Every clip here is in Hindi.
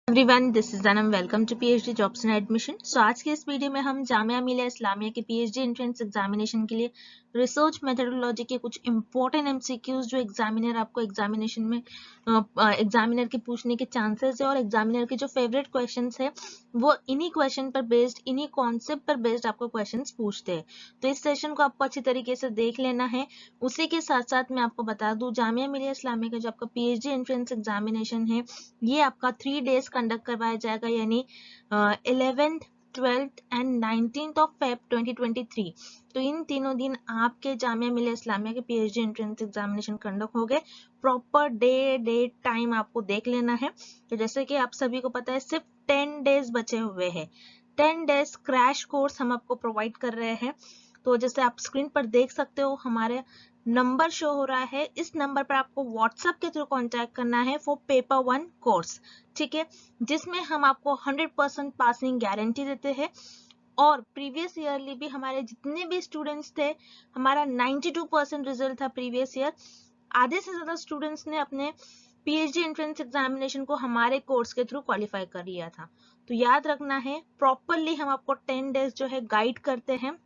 Everyone, this is Anam. Welcome to PhD jobs and admission. So आज के इस वीडियो में हम जामिया मिलिया इस्लामिया के पीएचडी एंट्रेंस एग्जामिनेशन के लिए रिसर्च मेथोडोलॉजी के कुछ इंपॉर्टेंट एमसीक्यूज जो एग्जामिनर आपको एग्जामिनेशन में एग्जामिनर के पूछने के चांसेस है और एग्जामिनर के जो फेवरेट क्वेश्चंस है वो इन्हीं क्वेश्चन पर बेस्ड, इन्हीं कॉन्सेप्ट पर बेस्ड आपको क्वेश्चंस पूछते हैं। तो इस सेशन को आपको अच्छी तरीके से देख लेना है। उसी के साथ साथ मैं आपको बता दूं, जामिया मिलिया इस्लामिया का जो आपका पीएचडी एंट्रेंस एग्जामिनेशन है ये आपका 3 डेज कंडक्ट करवाया जाएगा, यानी 11th 12th and 19th of Feb 2023। तो इन तीनों दिन आपके जामिया मिलिया इस्लामिया के पीएचडी एंट्रेंस एग्जामिनेशन कंडक्ट हो गए। प्रॉपर डे डेट टाइम आपको देख लेना है। तो जैसे कि आप सभी को पता है सिर्फ 10 डेज बचे हुए हैं। 10 डेज क्रैश कोर्स हम आपको प्रोवाइड कर रहे हैं। तो जैसे आप स्क्रीन पर देख सकते हो हमारे नंबर शो हो रहा है, इस नंबर पर आपको व्हाट्सएप के थ्रू कांटेक्ट करना है फॉर पेपर 1 कोर्स, ठीक है, जिसमें हम आपको 100% पासिंग गारंटी देते हैं। और प्रीवियस ईयरली भी हमारे जितने भी स्टूडेंट्स थे, हमारा 92% रिजल्ट था प्रीवियस ईयर। आधे से ज्यादा स्टूडेंट्स ने अपने पीएचडी एंट्रेंस एग्जामिनेशन को हमारे कोर्स के थ्रू क्वालिफाई कर लिया था। तो याद रखना है, प्रॉपरली हम आपको 10 डेज जो है गाइड करते हैं।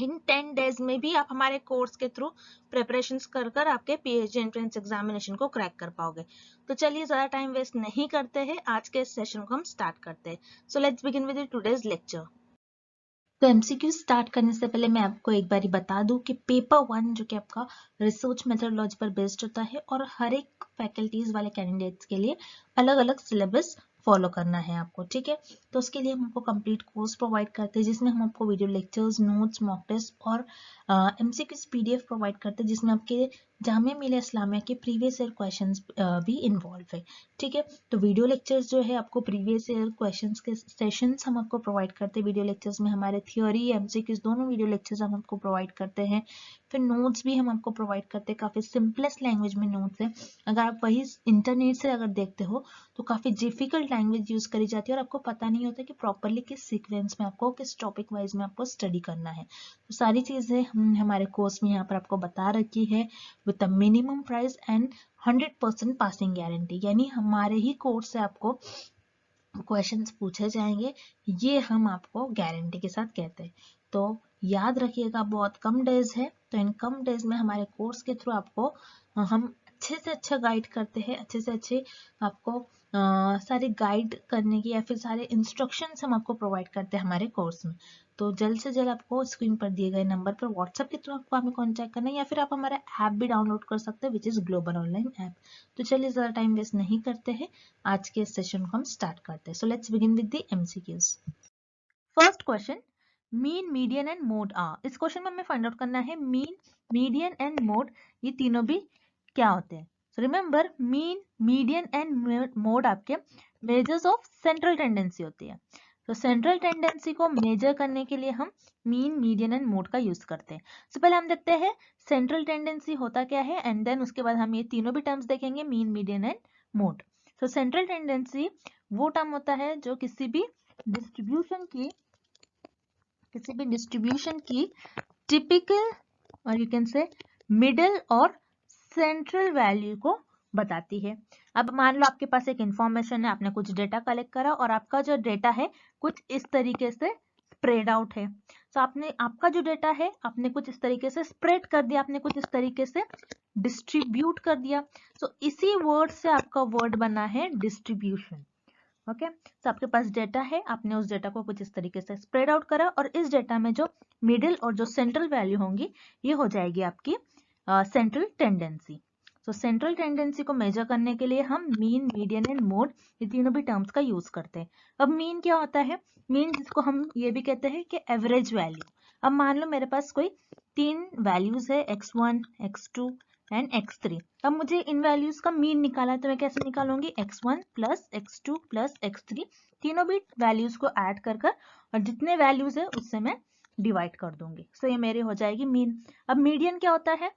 इन 10 डेज में भी आप हमारे कोर्स के थ्रू प्रिपरेशंस कर कर आपके पीएचडी एंट्रेंस एग्जामिनेशन को क्रैक कर पाओगे। तो चलिए ज्यादा टाइम वेस्ट नहीं करते हैं, आज के इस सेशन को हम स्टार्ट करते हैं। So let's begin with today's lecture. तो एमसीक्यू स्टार्ट करने से पहले मैं आपको एक बारी बता दूं कि पेपर 1 जो कि आपका रिसर्च मेथोडोलॉजी पर बेस्ड होता है और हर एक फैकल्टीज वाले कैंडिडेट्स के लिए अलग अलग सिलेबस फॉलो करना है आपको, ठीक है। तो उसके लिए हम आपको कंप्लीट कोर्स प्रोवाइड करते हैं जिसमें हम आपको video lectures, notes, mock test और एमसीक्यूज पीडीएफ प्रोवाइड करते हैं जिसमें आपके जामिया मिलिया इस्लामिया के प्रीवियस ईयर क्वेश्चंस भी इन्वॉल्व है, ठीक है। तो वीडियो लेक्चर्स जो है आपको प्रीवियस ईयर क्वेश्चंस के सेशंस हम आपको प्रोवाइड करते हैं। वीडियो लेक्चर्स में हमारे थियोरी, एमसीक्यूज दोनों वीडियो लेक्चर्स हम आपको प्रोवाइड करते हैं। फिर नोट्स भी हम आपको प्रोवाइड करते हैं, काफी सिंपलेस्ट लैंग्वेज में नोट्स है। अगर आप वही इंटरनेट से अगर देखते हो तो काफी डिफिकल्ट लैंग्वेज यूज करी जाती है और आपको पता नहीं होता कि प्रॉपरली किस सीक्वेंस में आपको, किस टॉपिक वाइज में आपको स्टडी करना है। तो सारी चीजें हम हमारे कोर्स में यहाँ पर आपको बता रखी है with the minimum price and 100% passing guarantee, यानी हमारे ही कोर्स से आपको क्वेश्चंस पूछे जाएंगे, ये हम आपको गारंटी के साथ कहते हैं। तो याद रखिएगा, बहुत कम डेज है, तो इन कम डेज में हमारे कोर्स के थ्रू आपको हम अच्छे से अच्छा गाइड करते हैं, अच्छे से अच्छे आपको सारे गाइड करने की या फिर सारे इंस्ट्रक्शंस हम आपको प्रोवाइड करते हैं हमारे कोर्स में। तो जल्द से जल्द आपको स्क्रीन पर दिए गए नंबर पर व्हाट्सएप के थ्रू आपको हमें कॉन्टैक्ट करना है या फिर आप हमारा ऐप भी डाउनलोड कर सकते हैं which is global online app. तो चलिए ज़्यादा टाइम वेस्ट नहीं करते हैं, आज के सेशन को हम स्टार्ट करते हैं। So let's begin with the MCQs. First question, mean, median and mode are. इस क्वेश्चन में हमें फाइंड आउट करना है मीन, मीडियन एंड मोड ये तीनों भी क्या होते हैं। So remember, mean, median and mode आपके मेजर्स ऑफ सेंट्रल टेंडेंसी होती है। तो सेंट्रल टेंडेंसी को मेजर करने के लिए हम मीन, मीडियन एंड मोड का यूज करते हैं। तो पहले हम देखते हैं सेंट्रल टेंडेंसी होता क्या है एंड देन उसके बाद हम ये तीनों भी टर्म्स देखेंगे, मीन, मीडियन एंड मोड। तो सेंट्रल टेंडेंसी वो टर्म होता है जो किसी भी डिस्ट्रीब्यूशन की टिपिकल और यू कैन से मिडिल और सेंट्रल वैल्यू को बताती है। अब मान लो आपके पास एक इंफॉर्मेशन है, आपने कुछ डेटा कलेक्ट करा और आपका जो डेटा है कुछ इस तरीके से स्प्रेड आउट है। तो आपका जो डेटा है आपने कुछ इस तरीके से स्प्रेड कर दिया, आपने कुछ इस तरीके से डिस्ट्रीब्यूट कर दिया। तो इसी वर्ड से आपका वर्ड बना है डिस्ट्रीब्यूशन। ओके, तो आपके पास डेटा है, आपने उस डेटा को कुछ इस तरीके से स्प्रेड आउट करा और इस डेटा में जो मिडिल और जो सेंट्रल वैल्यू होंगी ये हो जाएगी आपकी सेंट्रल टेंडेंसी। तो सेंट्रल टेंडेंसी को मेजर करने के लिए हम मीन, मीडियन एंड मोड ये तीनों भी टर्म्स का यूज करते हैं। अब मीन क्या होता है? मीन जिसको हम ये भी कहते हैं कि एवरेज वैल्यू। अब मान लो मेरे पास कोई 3 वैल्यूज है x1, x2 एंड x3। अब मुझे इन वैल्यूज का मीन निकाला है तो मैं कैसे निकालूंगी? x1 plus x2 plus x3 तीनों भी वैल्यूज को ऐड कर और जितने वैल्यूज है उससे मैं डिवाइड कर दूंगी। सो ये मेरी हो जाएगी मीन। अब मीडियन क्या होता है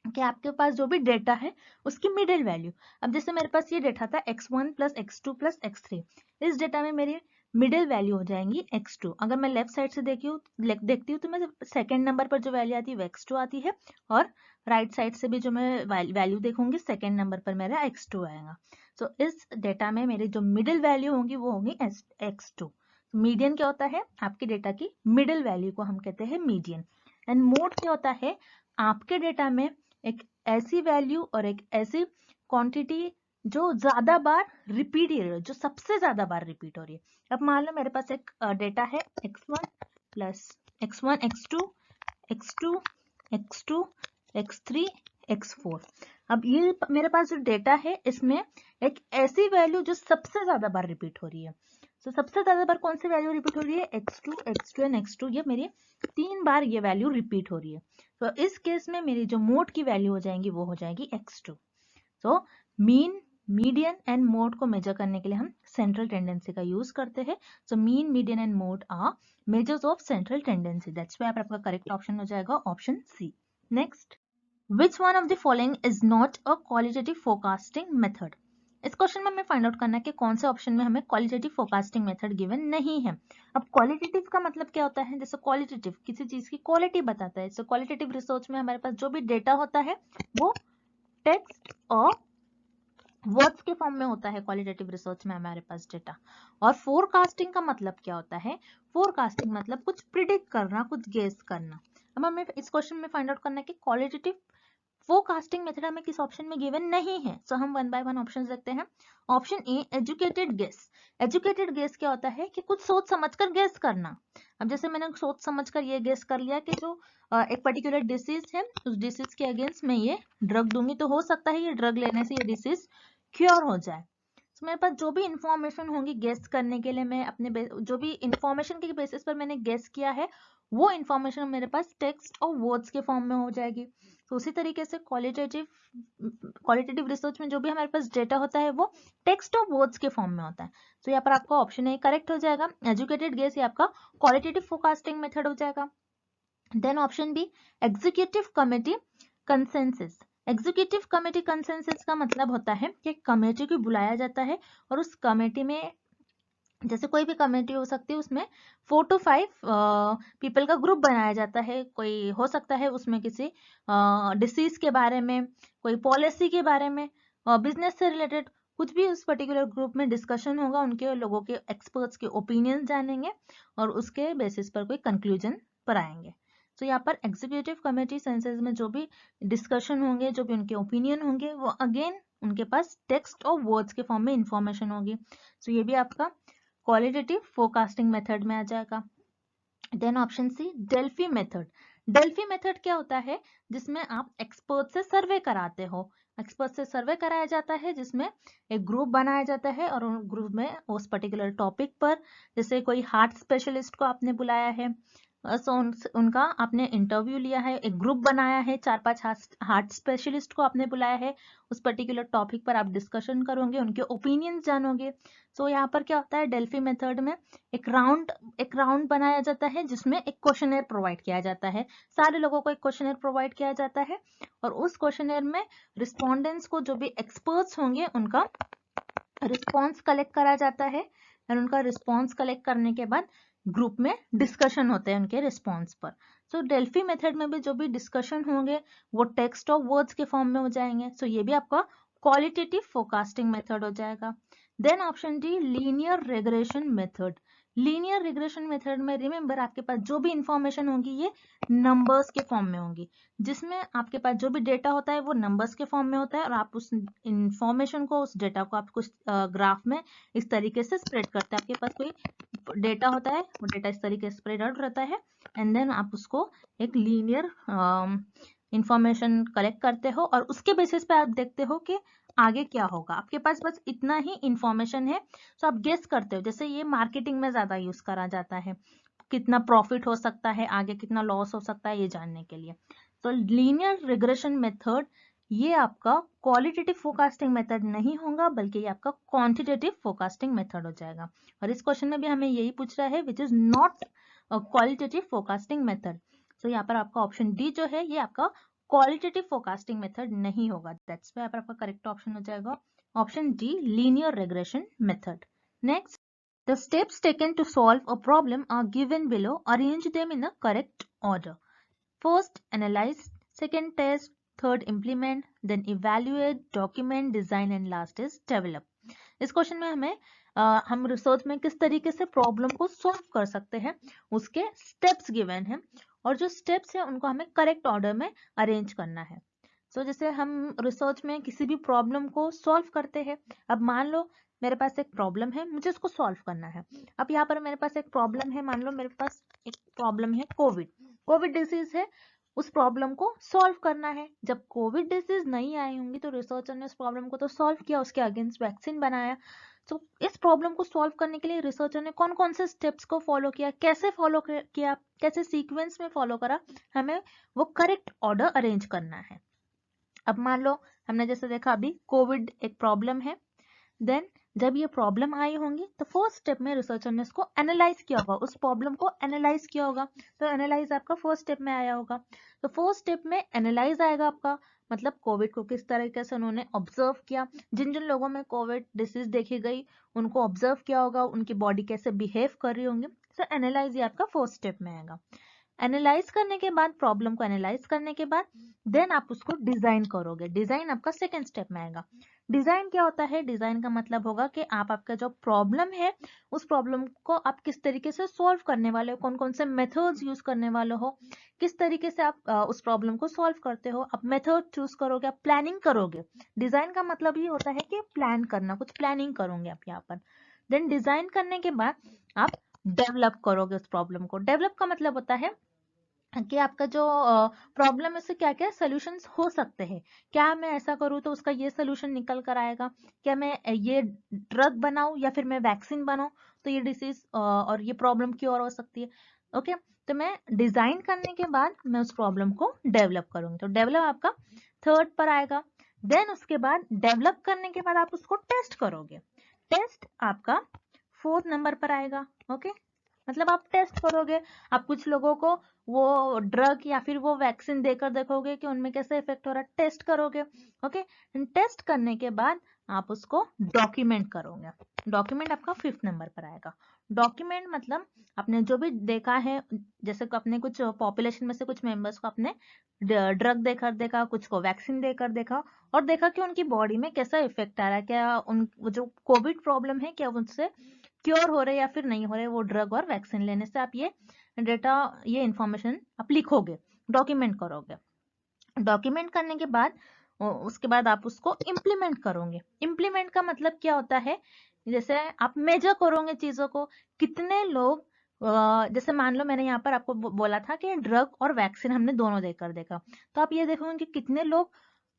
कि आपके पास जो भी डेटा है उसकी मिडिल वैल्यू। अब जैसे मेरे पास ये डेटा था x1 plus x2 plus x3, इस डेटा में मेरी मिडिल वैल्यू हो जाएंगी x2। अगर मैं लेफ्ट साइड से देखती हूँ तो मैं सेकंड नंबर पर जो वैल्यू आती है वो x2 आती है और राइट साइड से भी जो मैं वैल्यू देखूंगी सेकंड नंबर पर मेरा x2 आएगा। तो इस डेटा में मेरी जो मिडिल वैल्यू होंगी वो होंगी x2। मीडियन क्या होता है? आपके डेटा की मिडिल वैल्यू को हम कहते हैं मीडियन। एंड मोड क्या होता है? आपके डेटा में एक ऐसी वैल्यू और एक ऐसी क्वांटिटी जो ज्यादा बार रिपीट हो रही है, जो सबसे ज्यादा बार रिपीट हो रही है। अब मान लो मेरे पास एक डेटा है x1 plus x1 x2 x2 x2 x3 x4। अब ये मेरे पास जो डेटा है इसमें एक ऐसी वैल्यू जो सबसे ज्यादा बार रिपीट हो रही है। तो सबसे ज्यादा बार कौन सी वैल्यू रिपीट हो रही है? x2 x2 and x2। ये मेरी 3 बार ये वैल्यू रिपीट हो रही है। तो इस केस में मेरी जो मोड की वैल्यू हो जाएंगी वो हो जाएगी x2। तो मीन, मीडियन एंड मोड को मेजर करने के लिए हम सेंट्रल टेंडेंसी का यूज करते हैं। So mean, median and mode are measures of central tendency. That's why आपका करेक्ट ऑप्शन हो जाएगा option C. Next, which one of the following is not a qualitative forecasting method? इस क्वेश्चन में हमें फाइंड आउट करना है कि कौन से ऑप्शन में हमें क्वालिटेटिव फोरकास्टिंग मेथड गिवन नहीं है। अब क्वालिटेटिव का मतलब क्या होता है? जैसे क्वालिटेटिव किसी चीज की क्वालिटी बताता है। सो क्वालिटेटिव रिसर्च में हमारे पास जो भी डेटा होता है वो टेक्स्ट और वर्ड्स के फॉर्म में होता है। क्वालिटेटिव रिसर्च में हमारे पास डेटा। और फोरकास्टिंग का मतलब क्या होता है? फोरकास्टिंग मतलब कुछ प्रिडिक्ट करना, कुछ गेस करना। अब हमें इस क्वेश्चन में फाइंड आउट करना है कि क्वालिटेटिव फोरकास्टिंग मेथड हमें किस ऑप्शन में गिवन नहीं है। सो हम वन बाय वन ऑप्शन देखते हैं। Option A, educated guess. Educated guess क्या होता है? कि कुछ सोच समझकर गेस करना। अब जैसे मैंने सोच समझकर ये गेस कर लिया कि जो एक पर्टिकुलर डिसीज है, उस डिसीज के अगेंस्ट मैं ये ड्रग दूंगी तो हो सकता है ये ड्रग लेने से ये डिसीज क्योर हो जाए। तो मेरे पास जो भी इंफॉर्मेशन होंगी गेस करने के लिए, मैं अपने जो भी इंफॉर्मेशन के बेसिस पर मैंने गेस किया है वो इंफॉर्मेशन मेरे पास टेक्स्ट और वर्ड्स के फॉर्म में हो जाएगी। तो उसी तरीके से क्वालिटेटिव रिसर्च में जो भी हमारे पास डेटा होता है वो टेक्स्ट और वर्ड्स के फॉर्म में होता है। तो यहाँ पर आपका ऑप्शन ए करेक्ट हो जाएगा। एजुकेटेड गेस ये आपका क्वालिटेटिव फोरकास्टिंग मेथड हो जाएगा। Then option B, executive committee consensus. Executive committee consensus का मतलब होता है कि कमेटी को बुलाया जाता है और उस कमेटी में, जैसे कोई भी कमेटी हो सकती है, उसमें 4 to 5 पीपल का ग्रुप बनाया जाता है। कोई हो सकता है उसमें किसी डिसीज के बारे में, कोई पॉलिसी के बारे में, बिजनेस से रिलेटेड कुछ भी उस पर्टिकुलर ग्रुप में डिस्कशन होगा। उनके लोगों के एक्सपर्ट्स के ओपिनियंस जानेंगे और उसके बेसिस पर कोई कंक्लूजन पर आएंगे। तो यहाँ पर एग्जीक्यूटिव कमेटी सेंसस में जो भी डिस्कशन होंगे, जो भी उनके ओपिनियन होंगे, वो अगेन उनके पास टेक्स्ट और वर्ड्स के फॉर्म में इंफॉर्मेशन होगी। तो ये भी आपका क्वालिटेटिव फोरकास्टिंग मेथड में आ जाएगा। Then option C, Delphi method. Delphi method क्या होता है? जिसमें आप एक्सपर्ट से सर्वे कराते हो। एक्सपर्ट से सर्वे कराया जाता है जिसमें एक ग्रुप बनाया जाता है और उन ग्रुप में उस पर्टिकुलर टॉपिक पर, जैसे कोई हार्ट स्पेशलिस्ट को आपने बुलाया है, सो उनका आपने इंटरव्यू लिया है, एक ग्रुप बनाया है, 4-5 हार्ट स्पेशलिस्ट को आपने बुलाया है, उस पर्टिकुलर टॉपिक पर आप डिस्कशन करोगे, उनके ओपिनियंस जानोगे। सो यहाँ पर क्या होता है? डेल्फी मेथड में एक राउंड बनाया जाता है जिसमें एक क्वेश्चनर प्रोवाइड किया जाता है। सारे लोगों को एक क्वेश्चनर प्रोवाइड किया जाता है और उस क्वेश्चनर में रिस्पोंडेंट्स को, जो भी एक्सपर्ट्स होंगे, उनका रिस्पॉन्स कलेक्ट करा जाता है। और उनका रिस्पॉन्स कलेक्ट करने के बाद ग्रुप में डिस्कशन होते हैं उनके रिस्पॉन्स पर। सो डेल्फी मेथड में भी जो भी डिस्कशन होंगे वो टेक्स्ट और वर्ड्स के फॉर्म में हो जाएंगे। सो ये भी आपका क्वालिटेटिव फोरकास्टिंग मेथड हो जाएगा। Then option D, linear regression method. Linear regression method में रिमेंबर आपके पास जो भी इंफॉर्मेशन होगी ये नंबर्स के फॉर्म में होगी, जिसमें आपके पास जो भी डेटा होता है वो नंबर्स के फॉर्म में होता है और आप उस इंफॉर्मेशन को, उस डेटा को आप कुछ ग्राफ में इस तरीके से स्प्रेड करते हैं। आपके पास कोई डेटा होता है, वो डेटा इस तरीके से स्प्रेड आउट रहता है एंड देन आप उसको एक लीनियर इंफॉर्मेशन कलेक्ट करते हो और उसके बेसिस पे आप देखते हो कि आगे क्या होगा। आपके पास बस इतना ही इंफॉर्मेशन है तो आप गेस करते हो। जैसे ये मार्केटिंग में ज्यादा यूज करा जाता है, कितना प्रॉफिट हो सकता है, आगे कितना लॉस हो सकता है, ये जानने के लिए। तो लीनियर रिग्रेशन मेथड ये आपका क्वालिटेटिव फोरकास्टिंग मेथड नहीं होगा, बल्कि ये आपका क्वांटिटेटिव फोरकास्टिंग मेथड हो जाएगा। और इस क्वेश्चन में भी हमें यही पूछ रहा है, which is not qualitative forecasting method. तो यहाँ पर आपका ऑप्शन डी जो है ये आपका क्वालिटेटिव फोरकास्टिंग मेथड नहीं होगा। दैट्स व्हाई आपका करेक्ट ऑप्शन हो जाएगा option D, linear regression method. Next, the steps taken to solve a problem are given below. Arrange them in a correct order. First, analyze. Second, test. Third, implement. Then evaluate, document, design, and last is develop. इस क्वेश्चन में हमें हम रिसर्च में किस तरीके से प्रॉब्लम को सॉल्व कर सकते हैं उसके स्टेप्स गिवन हैं, और जो स्टेप्स हैं उनको हमें करेक्ट ऑर्डर में अरेंज करना है। जैसे हम रिसर्च में किसी भी प्रॉब्लम को सॉल्व करते हैं, अब मान लो मेरे पास एक प्रॉब्लम है, मुझे उसको सॉल्व करना है। अब यहाँ पर मेरे पास एक प्रॉब्लम है, मान लो मेरे पास एक प्रॉब्लम है कोविड डिसीज है, उस प्रॉब्लम को सॉल्व करना है। जब कोविड डिसीज नहीं आई होंगी तो रिसर्चर ने उस प्रॉब्लम को तो सॉल्व किया, उसके अगेंस्ट वैक्सीन बनाया। तो इस प्रॉब्लम को सॉल्व करने के लिए रिसर्चर ने कौन कौन से स्टेप्स को फॉलो किया, कैसे फॉलो किया, कैसे सीक्वेंस में फॉलो करा, हमें वो करेक्ट ऑर्डर अरेंज करना है। अब मान लो हमने जैसे देखा अभी कोविड एक प्रॉब्लम है, देन जब ये प्रॉब्लम आई होंगी तो फर्स्ट स्टेप में रिसर्चर ने इसको एनालाइज किया होगा, उस प्रॉब्लम को एनालाइज किया होगा। तो एनालाइज आपका फर्स्ट स्टेप में आया होगा। तो फर्स्ट स्टेप में एनालाइज आएगा आपका, मतलब कोविड को किस तरीके से उन्होंने ऑब्जर्व किया, जिन जिन लोगों में कोविड डिसीज देखी गई उनको ऑब्जर्व किया होगा, उनकी बॉडी कैसे बिहेव कर रही होंगी। तो एनालाइज ये आपका फर्स्ट स्टेप में आएगा। एनालाइज करने के बाद, प्रॉब्लम को एनालाइज करने के बाद देन आप उसको डिजाइन करोगे, डिजाइन आपका सेकंड स्टेप में आएगा। डिजाइन क्या होता है, डिजाइन का मतलब होगा कि आप आपका जो प्रॉब्लम है उस प्रॉब्लम को आप किस तरीके से सॉल्व करने वाले हो, कौन कौन से मेथड्स यूज करने वाले हो, किस तरीके से आप उस प्रॉब्लम को सॉल्व करते हो, आप मेथड चूज करोगे, आप प्लानिंग करोगे। डिजाइन का मतलब ये होता है कि प्लान करना, कुछ प्लानिंग करोगे आप यहाँ पर। देन डिजाइन करने के बाद आप डेवलप करोगे उस प्रॉब्लम को। डेवलप का मतलब होता है कि आपका जो प्रॉब्लम है उससे क्या क्या सोल्यूशंस हो सकते हैं, क्या मैं ऐसा करूँ तो उसका ये सोल्यूशन निकल कर आएगा, क्या मैं ये ड्रग बनाऊं या फिर मैं वैक्सीन बनाऊं तो ये डिसीज और ये प्रॉब्लम क्योर हो सकती है। ओके, तो मैं डिजाइन करने के बाद मैं उस प्रॉब्लम को डेवलप करूंगी, तो डेवलप आपका थर्ड पर आएगा। देन उसके बाद डेवलप करने के बाद आप उसको टेस्ट करोगे, टेस्ट आपका फोर्थ नंबर पर आएगा। ओके, मतलब आप टेस्ट करोगे, आप कुछ लोगों को वो ड्रग या फिर वो वैक्सीन देकर देखोगे कि उनमें कैसे इफेक्ट हो रहा है, टेस्ट करोगे। ओके, टेस्ट करने के बाद आप उसको डॉक्यूमेंट करोगे, डॉक्यूमेंट आपका फिफ्थ नंबर पर आएगा। डॉक्यूमेंट मतलब आपने जो भी देखा है, जैसे कि अपने कुछ पॉपुलेशन में से कुछ मेंबर्स को आपने ड्रग देकर देखा, कुछ को वैक्सीन देकर देखा, और देखा कि उनकी बॉडी में कैसा इफेक्ट आ रहा है, क्या उन जो कोविड प्रॉब्लम है क्या उनसे क्योर हो रहे या फिर नहीं हो रहे वो ड्रग और वैक्सीन लेने से। आप ये डेटा, ये इंफॉर्मेशन आप लिखोगे, डॉक्यूमेंट करोगे। डॉक्यूमेंट करने के बाद उसके बाद आप उसको इम्प्लीमेंट करोगे। इम्प्लीमेंट का मतलब क्या होता है, जैसे आप मेजर करोगे चीजों को, कितने लोग जैसे मान लो मैंने यहाँ पर आपको बोला था कि ड्रग और वैक्सीन हमने दोनों देकर देखा, तो आप ये देखोगे कि कितने लोग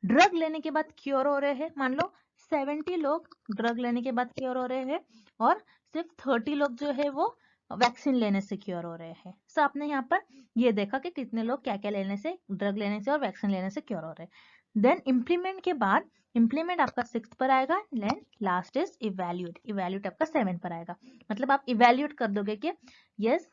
ड्रग लेने के बाद क्योर हो रहे हैं। मान लो 70 लोग ड्रग लेने के बाद क्योर हो रहे हैं और सिर्फ 30 लोग जो है वो वैक्सीन लेने से क्योर हो रहे हैं। सो आपने यहाँ पर ये देखा कि कितने लोग क्या क्या लेने से, ड्रग लेने से और वैक्सीन लेने से क्योर हो रहे हैं। देन इम्प्लीमेंट के बाद, इम्प्लीमेंट आपका 6th पर आएगा। Then last is evaluate, evaluate आपका 7 पर आएगा। मतलब आप इवेल्यूएट कर दोगे कि यस,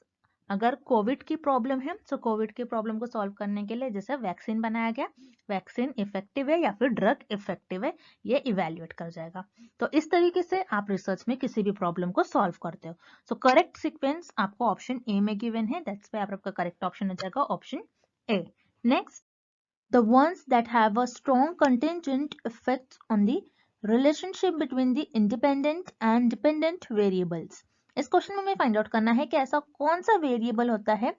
अगर कोविड की प्रॉब्लम है तो कोविड की प्रॉब्लम को सॉल्व करने के लिए जैसे वैक्सीन बनाया गया, वैक्सीन इफेक्टिव है या फिर ड्रग इफेक्टिव है, ये इवेल्यूएट कर जाएगा। तो इस तरीके से आप रिसर्च में किसी भी प्रॉब्लम को सॉल्व करते हो। सो करेक्ट सीक्वेंस आपको ऑप्शन ए में गिवन है, दैट्स व्हाई आपका करेक्ट ऑप्शन हो जाएगा option A. Next, the ones that have a strong contingent effects on the relationship between the independent and dependent variables। इस क्वेश्चन में हमें फाइंड आउट करना है कि ऐसा कौन सा वेरिएबल होता है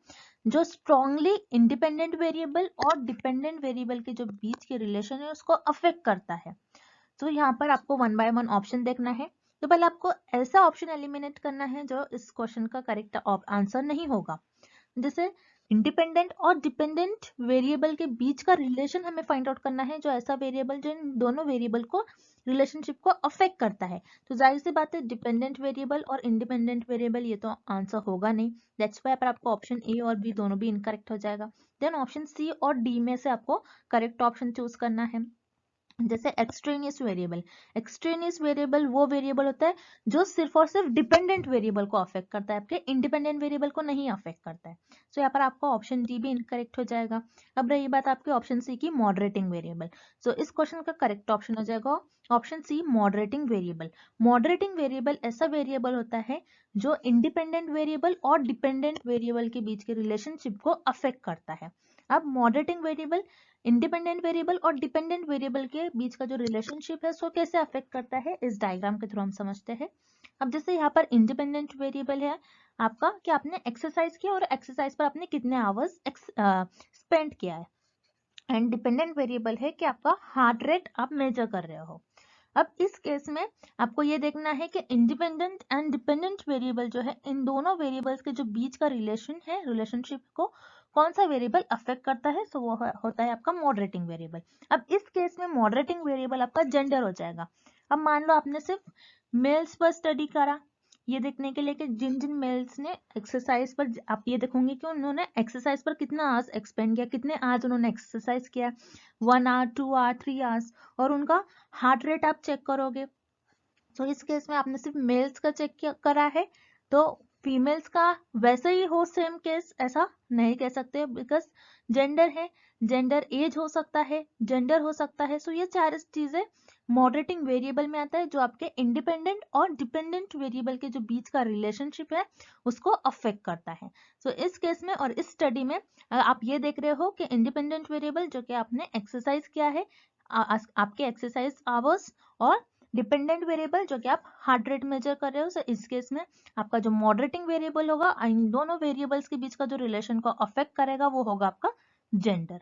जो स्ट्रांगली इंडिपेंडेंट वेरिएबल और डिपेंडेंट वेरिएबल के जो बीच के रिलेशन है उसको अफेक्ट करता है। तो यहाँ पर आपको 1 by 1 ऑप्शन देखना है। तो पहले आपको ऐसा ऑप्शन एलिमिनेट करना है जो इस क्वेश्चन का करेक्ट आंसर नहीं होगा। जैसे इंडिपेंडेंट और डिपेंडेंट वेरिएबल के बीच का रिलेशन हमें फाइंड आउट करना है, जो ऐसा वेरिएबल जो इन दोनों वेरिएबल को रिलेशनशिप को अफेक्ट करता है। तो जाहिर सी बात है डिपेंडेंट वेरिएबल और इंडिपेंडेंट वेरिएबल ये तो आंसर होगा नहीं, दैट्स व्हाई पर आपको ऑप्शन ए और बी दोनों भी इनकरेक्ट हो जाएगा। देन ऑप्शन सी और डी में से आपको करेक्ट ऑप्शन चूज करना है। जैसे एक्सट्रेनियस वेरिएबल, एक्सट्रेनियस वेरिएबल वो वेरिएबल होता है जो सिर्फ और सिर्फ डिपेंडेंट वेरिएबल को अफेक्ट करता है, आपके इंडिपेंडेंट वेरिएबल को नहीं अफेक्ट करता है। सो यहाँ पर आपका ऑप्शन डी भी इनकरेक्ट हो जाएगा। अब रही बात आपके ऑप्शन सी की, मॉडरेटिंग वेरिएबल। सो इस क्वेश्चन का करेक्ट ऑप्शन हो जाएगा option C, moderating variable. Moderating variable ऐसा वेरिएबल होता है जो इंडिपेंडेंट वेरिएबल और डिपेंडेंट वेरिएबल के बीच के रिलेशनशिप को अफेक्ट करता है। अब मॉडरेटिंग वेरिएबल इंडिपेंडेंट वेरिएबल और डिपेंडेंट वेरिएबल के बीच का जो रिलेशनशिप है उसको कैसे अफेक्ट करता है इस डायग्राम के थ्रू हम समझते हैं। अब जैसे यहाँ पर इंडिपेंडेंट वेरिएबल है आपका कि आपने एक्सरसाइज किया और एक्सरसाइज पर आपने कितने आवर्स स्पेंड किया है, एंड डिपेंडेंट वेरिएबल है कि आपका हार्ट रेट आप मेजर कर रहे हो। अब इस केस में आपको ये देखना है कि इंडिपेंडेंट एंड डिपेंडेंट वेरिएबल जो है इन दोनों वेरिएबल्स के जो बीच का रिलेशन है, रिलेशनशिप को कौन सा वेरिएबल अफेक्ट करता है, सो वो होता है आपका मॉडरेटिंग वेरिएबल। अब इस केस में मॉडरेटिंग वेरिएबल आपका जेंडर हो जाएगा। अब मान लो आपने सिर्फ मेल्स पर स्टडी करा, ये देखने के लिए कि जिन जिन मेल्स ने एक्सरसाइज पर, आप ये देखोगे कि उन्होंने एक्सरसाइज पर कितना आवर्स एक्सपेंड किया, कितने आवर्स उन्होंने एक्सरसाइज किया, 1 आवर 2 आवर 3 आवर्स, और उनका हार्ट रेट आप चेक करोगे। तो इस केस में आपने सिर्फ मेल्स का चेक करा है, तो फीमेल्स का वैसे ही हो सेम केस, ऐसा नहीं कह सकते बिकॉज जेंडर है, जेंडर एज हो सकता है, जेंडर हो सकता है। सो ये चार चीजें मॉडरेटिंग वेरिएबल में आता है जो आपके इंडिपेंडेंट और डिपेंडेंट वेरिएबल के जो बीच का रिलेशनशिप है उसको अफेक्ट करता है। सो इस केस में और इस स्टडी में आप ये देख रहे हो कि इंडिपेंडेंट वेरिएबल जो कि आपने एक्सरसाइज किया है, आपके एक्सरसाइज आवर्स, और डिपेंडेंट वेरिएबल जो कि आप हार्ट रेट मेजर कर रहे हो। सो इस केस में आपका जो मॉडरेटिंग वेरिएबल होगा इन दोनों वेरिएबल्स के बीच का जो रिलेशन को अफेक्ट करेगा वो होगा आपका जेंडर।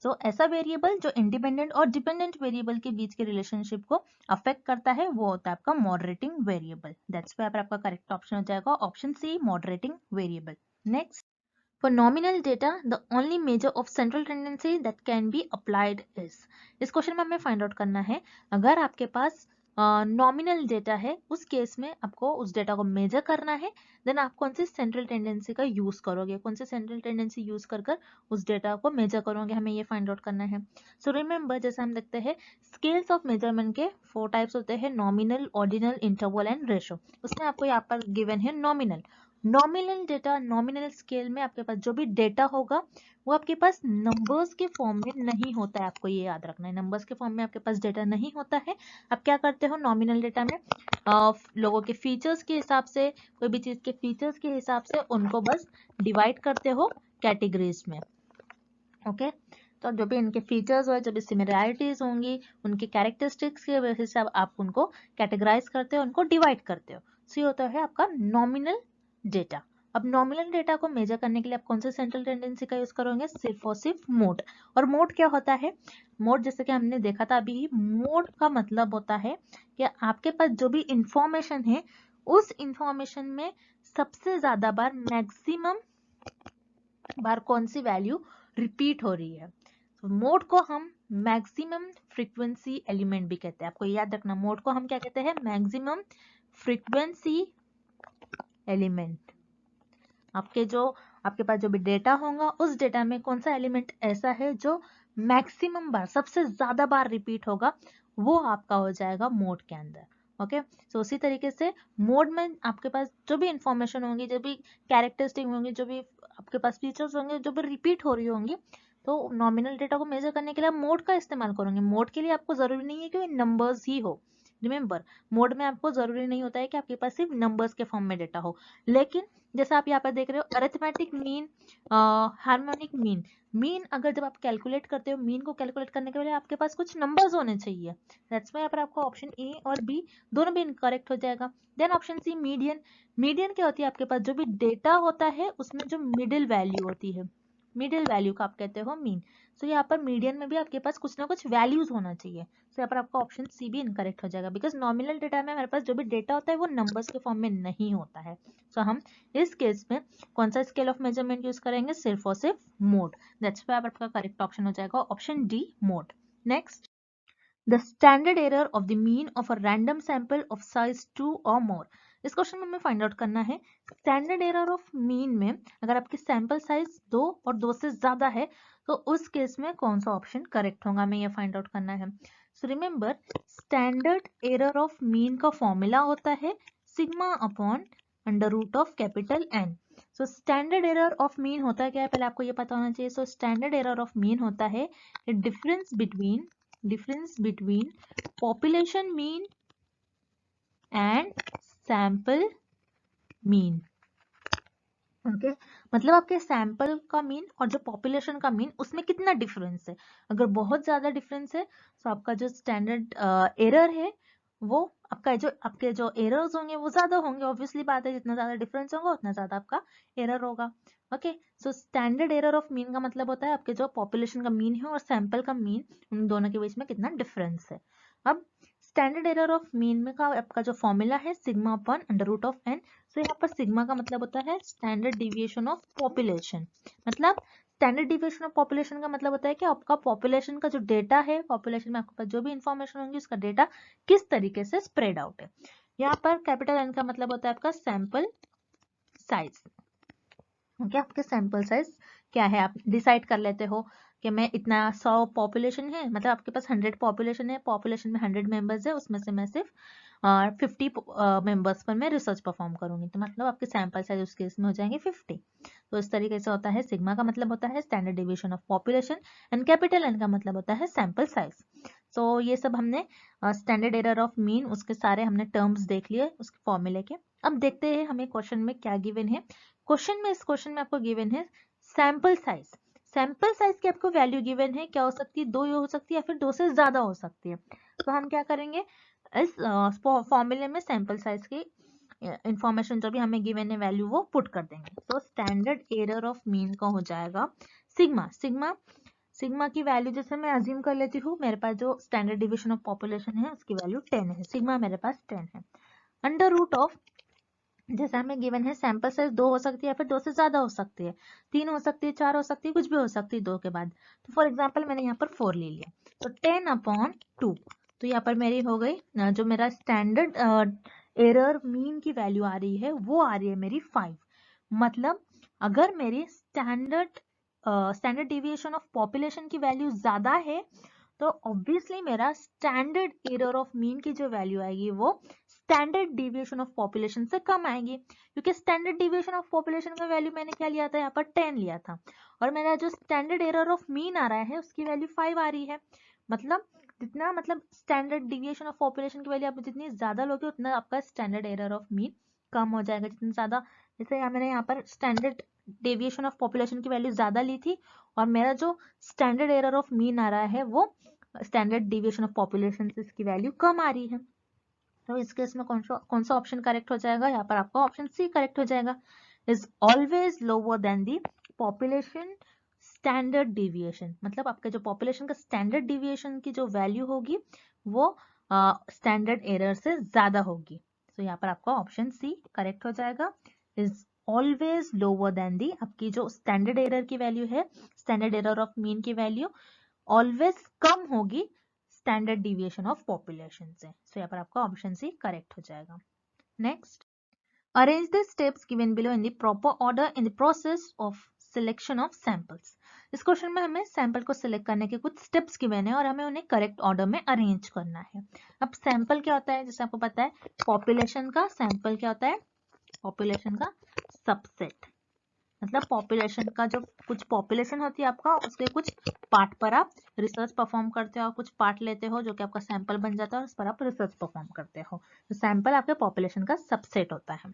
सो ऐसा वेरिएबल जो इंडिपेंडेंट और डिपेंडेंट वेरिएबल के बीच के रिलेशनशिप को अफेक्ट करता है वो होता है आपका मॉडरेटिंग वेरिएबल। दैट्स व्हाई आपका करेक्ट ऑप्शन हो जाएगा option C, moderating variable. Next, for nominal data, the only measure of central tendency that can be applied is, इस क्वेश्चन में हमें फाइंड आउट करना है अगर आपके पास नॉमिनल डेटा है उस केस में आपको उस डेटा को मेजर करना है, देन आप कौन सी सेंट्रल टेंडेंसी का यूज करोगे, कौन सी सेंट्रल टेंडेंसी यूज कर उस डेटा को मेजर करोगे, हमें ये फाइंड आउट करना है। सो रिमेंबर, जैसे हम देखते हैं स्केल्स ऑफ मेजरमेंट के 4 टाइप्स होते हैं, nominal, ordinal, interval and ratio. उसमें आपको यहाँ पर गिवन है nominal. Nominal data, nominal scale में आपके पास जो भी डेटा होगा वो आपके पास नंबर्स के फॉर्म में नहीं होता है, आपको ये याद रखना है, नंबर्स के फॉर्म में आपके पास डेटा नहीं होता है। आप क्या करते हो नॉमिनल डेटा में, लोगों के फीचर्स के हिसाब से, कोई भी चीज के फीचर्स के हिसाब से उनको बस डिवाइड करते हो कैटेगरीज में। ओके, तो जो भी इनके फीचर्स हो, जो भी सिमिलैरिटीज होंगी, उनके कैरेक्टरिस्टिक्स के बेसिस से आप उनको कैटेगराइज करते हो, उनको डिवाइड करते हो। सो ये होता है आपका नॉमिनल डेटा। अब नॉमिनल डेटा को मेजर करने के लिए आप कौन से सेंट्रल टेंडेंसी का यूज करोगे, सिर्फ और सिर्फ मोड। और मोड क्या होता है, मोड जैसे कि हमने देखा था अभी, मोड का मतलब होता है कि आपके पास जो भी इंफॉर्मेशन है उस इंफॉर्मेशन में सबसे ज्यादा बार, मैक्सिमम बार कौन सी वैल्यू रिपीट हो रही है। मोड को हम मैक्सिमम फ्रीक्वेंसी एलिमेंट भी कहते हैं, आपको याद रखना, मोड को हम क्या कहते हैं, मैक्सिमम फ्रीक्वेंसी एलिमेंट। आपके पास जो भी डेटा होगा उस डेटा में कौन सा एलिमेंट ऐसा है जो मैक्सिमम बार, सबसे ज्यादा बार रिपीट होगा, वो आपका हो जाएगा मोड के अंदर। ओके, सो उसी तरीके से मोड में आपके पास जो भी इंफॉर्मेशन होंगी, जो भी कैरेक्टरिस्टिक होंगी, जो भी आपके पास फीचर्स होंगे, जो भी रिपीट हो रही होंगी, तो नॉमिनल डेटा को मेजर करने के लिए आप मोड का इस्तेमाल करोगे। मोड के लिए आपको जरूरी नहीं है कि नंबर्स ही हो, रिमेंबर मोड में आपको जरूरी नहीं होता है कि आपके पास सिर्फ नंबर्स के फॉर्म में डेटा हो। लेकिन जैसे आप यहाँ पर देख रहे हो arithmetic mean, harmonic mean, mean अगर जब आप कैलकुलेट करते हो, मीन को कैलकुलेट करने के लिए आपके पास कुछ नंबर्स होने चाहिए। दैट्स व्हाई यहाँ पर आपको ऑप्शन ए और बी दोनों भी इनकरेक्ट हो जाएगा। Then option C, median. Median क्या होती है, आपके पास जो भी डेटा होता है उसमें जो मिडिल वैल्यू होती है, मिडिल वैल्यू का आप कहते हो मीन। सो यहाँ पर मीडियन में भी आपके पास कुछ ना कुछ वैल्यूज होना चाहिए। सो यहाँ पर आपका ऑप्शन सी भी इनकरेक्ट हो जाएगा, बिकॉज नॉमिनल डेटा में हमारे पास जो भी डेटा होता है वो नंबर्स के फॉर्म में नहीं होता है। सो हम इस केस में कौन सा स्केल ऑफ मेजरमेंट यूज करेंगे, सिर्फ और सिर्फ मोड। दैट्स व्हाई आपका करेक्ट ऑप्शन हो जाएगा option D, mode. Next, the standard error of the mean of a random sample of size 2 or more। इस क्वेश्चन में हमें फाइंड आउट करना है स्टैंडर्ड एरर ऑफ मीन में अगर आपकी सैंपल साइज 2 और 2 से ज्यादा है तो उस केस में कौन सा ऑप्शन करेक्ट होगा, हमें ये फाइंड आउट करना है। So remember, standard error of mean का फॉर्मूला होता है sigma upon under root of capital N. So standard error of mean होता है क्या है, पहले आपको ये पता होना चाहिए। सो स्टैंडर्ड एरर ऑफ मीन होता है difference between population mean and sample mean। Okay मतलब आपके सैंपल का मीन और जो पॉपुलेशन का मीन उसमें कितना डिफरेंस है। अगर बहुत ज्यादा डिफरेंस है तो आपका जो स्टैंडर्ड एरर है वो आपके जो एरर्स होंगे वो ज्यादा होंगे। ऑब्वियसली बात है, जितना ज्यादा डिफरेंस होगा उतना ज्यादा आपका एरर होगा। Okay so standard error of mean का मतलब होता है आपके जो पॉपुलेशन का मीन है और सैंपल का मीन, उन दोनों के बीच में कितना डिफरेंस है। अब स्टैंडर्ड एरर ऑफ मीन में का आपका जो फॉर्मूला है sigma upon under root of N. तो यहाँ पर सिग्मा का मतलब होता है स्टैंडर्ड डिविएशन ऑफ पॉपुलेशन। मतलब स्टैंडर्ड डिविएशन ऑफ पॉपुलेशन का मतलब होता है कि आपका पॉपुलेशन का जो डेटा है, पॉपुलेशन में आपके पास जो भी इंफॉर्मेशन होंगी उसका डेटा किस तरीके से स्प्रेड आउट है। यहाँ पर कैपिटल एन का मतलब होता है आपका सैंपल साइज। ओके आपके सैंपल साइज क्या है आप डिसाइड कर लेते हो कि मैं इतना 100 पॉपुलेशन है, मतलब आपके पास 100 पॉपुलेशन है, पॉपुलेशन में 100 मेंबर्स है, उसमें से मैं सिर्फ 50 मेंबर्स पर मैं रिसर्च परफॉर्म करूंगी, तो मतलब आपके सैंपल साइज उस केस में हो जाएंगे 50। तो इस तरीके से होता है। सिग्मा का मतलब होता है standard deviation of population and capital N का मतलब होता है सैंपल साइज। सो ये सब हमने स्टैंडर्ड एरर ऑफ मीन उसके सारे हमने टर्म्स देख लिए उसके फॉर्मूले के। अब देखते हैं हमें क्वेश्चन में क्या गिवन है। इस क्वेश्चन में आपको गिवन है सैंपल साइज। सैंपल साइज की आपको वैल्यू गिवन है, क्या हो सकती है, 2 हो सकती है या फिर 2 से ज्यादा हो सकती है। तो हम क्या करेंगे, इस फॉर्मूले में सैंपल साइज की इंफॉर्मेशन जो भी हमें गिवन है वैल्यू वो पुट कर देंगे। तो स्टैंडर्ड एरर ऑफ मीन का हो जाएगा सिग्मा। सिग्मा की वैल्यू जैसे मैं अज्यूम कर लेती हूँ, मेरे पास जो स्टैंडर्ड डिविजन ऑफ पॉपुलेशन है उसकी वैल्यू 10 है, सिग्मा मेरे पास 10 है। अंडर रूट ऑफ, जैसे हमें गिवन है सैंपल साइज 2 हो सकती है या फिर 2 से ज्यादा हो सकती है, 3 हो सकती है, 4 हो सकती है, कुछ भी हो सकती है 2 के बाद। तो फॉर एग्जांपल मैंने यहाँ पर 4 ले लिया, तो 10 अपॉन 2। तो यहाँ पर मेरी हो गई जो मेरा स्टैंडर्ड एरर मीन की वैल्यू आ रही है वो आ रही है मेरी 5। मतलब अगर मेरी स्टैंडर्ड डिविएशन ऑफ पॉपुलेशन की वैल्यू ज्यादा है तो ऑब्वियसली मेरा स्टैंडर्ड एरर ऑफ मीन की जो वैल्यू आएगी वो स्टैंडर्ड डिविएशन ऑफ पॉपुलेशन से कम आएगी, क्योंकि स्टैंडर्ड डिविएशन ऑफ पॉपुलेशन का वैल्यू मैंने क्या लिया था, यहाँ पर 10 लिया था, और मेरा जो स्टैंडर्ड एरर ऑफ मीन आ रहा है उसकी वैल्यू 5 आ रही है। मतलब जितना मतलब स्टैंडर्ड डिविएशन ऑफ पॉपुलेशन की वैल्यू आप जितनी ज्यादा लोगे उतना आपका स्टैंडर्ड एरर ऑफ मीन कम हो जाएगा। जितना ज्यादा, जैसे मैंने यहाँ पर स्टैंडर्ड डेविएशन ऑफ पॉपुलेशन की वैल्यू ज्यादा ली थी और मेरा जो स्टैंडर्ड एरर ऑफ मीन आ रहा है वो स्टैंडर्ड डिविएशन ऑफ पॉपुलेशन से इसकी वैल्यू कम आ रही है। तो इस केस में कौन सा ऑप्शन करेक्ट हो जाएगा, यहाँ पर आपका ऑप्शन सी करेक्ट हो जाएगा, is always lower than the population standard deviation. मतलब आपके जो पॉपुलेशन का स्टैंडर्ड डिविएशन की जो वैल्यू होगी वो स्टैंडर्ड एरर से ज्यादा होगी। तो यहाँ पर आपका ऑप्शन सी करेक्ट हो जाएगा, इज ऑलवेज लोअर देन दी, आपकी जो स्टैंडर्ड एरर की वैल्यू है, स्टैंडर्ड एरर ऑफ मीन की वैल्यू ऑलवेज कम होगी स्टैंडर्ड डिविएशन ऑफ पॉपुलेशन से। सो यहाँ पर आपका ऑप्शन सी करेक्ट हो जाएगा। Next, arrange the steps given below in the proper order in the process of selection of samples. इस क्वेश्चन में हमें सैंपल को सिलेक्ट करने के कुछ स्टेप्स गिवन है और हमें उन्हें करेक्ट ऑर्डर में अरेंज करना है। अब सैंपल क्या होता है, जैसे आपको पता है पॉपुलेशन का सैंपल क्या होता है, पॉपुलेशन का सबसेट। मतलब पॉपुलेशन का जो कुछ पॉपुलेशन होती है आपका, उसके कुछ पार्ट पर आप रिसर्च परफॉर्म करते हो, कुछ पार्ट लेते हो जो कि आपका सैंपल बन जाता है और उस पर आप रिसर्च परफॉर्म करते हो। तो सैंपल आपके पॉपुलेशन का सबसेट होता है।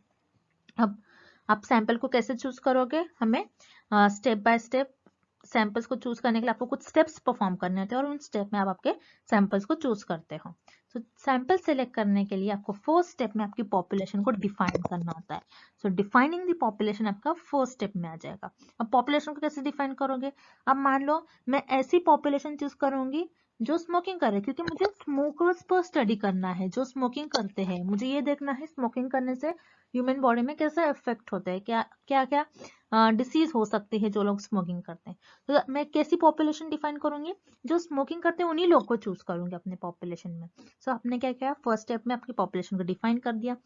अब आप सैंपल को कैसे चूज करोगे, हमें स्टेप बाय स्टेप सैंपल्स को चूज करने के लिए आपको कुछ स्टेप्स परफॉर्म करने होते हैं और उन स्टेप में आप आपके सैंपल्स को चूज करते हो। तो सैंपल सेलेक्ट करने के लिए आपको फर्स्ट स्टेप में आपकी पॉपुलेशन को डिफाइन करना होता है। सो डिफाइनिंग द पॉपुलेशन आपका फर्स्ट स्टेप में आ जाएगा। अब पॉपुलेशन को कैसे डिफाइन करोगे, अब मान लो मैं ऐसी पॉपुलेशन चूज करूंगी जो स्मोकिंग करे, क्योंकि मुझे स्मोकर्स पर स्टडी करना है जो स्मोकिंग करते हैं, मुझे ये देखना है स्मोकिंग करने से ह्यूमन बॉडी में कैसा इफेक्ट होता है, क्या क्या क्या डिसीज हो सकती है जो लोग स्मोकिंग करते हैं। तो मैं कैसी पॉपुलेशन डिफाइन करूंगी, जो स्मोकिंग करते हैं उन्हीं लोग को चूज करूंगी अपने पॉपुलेशन में। सो आपने क्या किया, फर्स्ट स्टेप में आपकी पॉपुलेशन को डिफाइन कर दिया।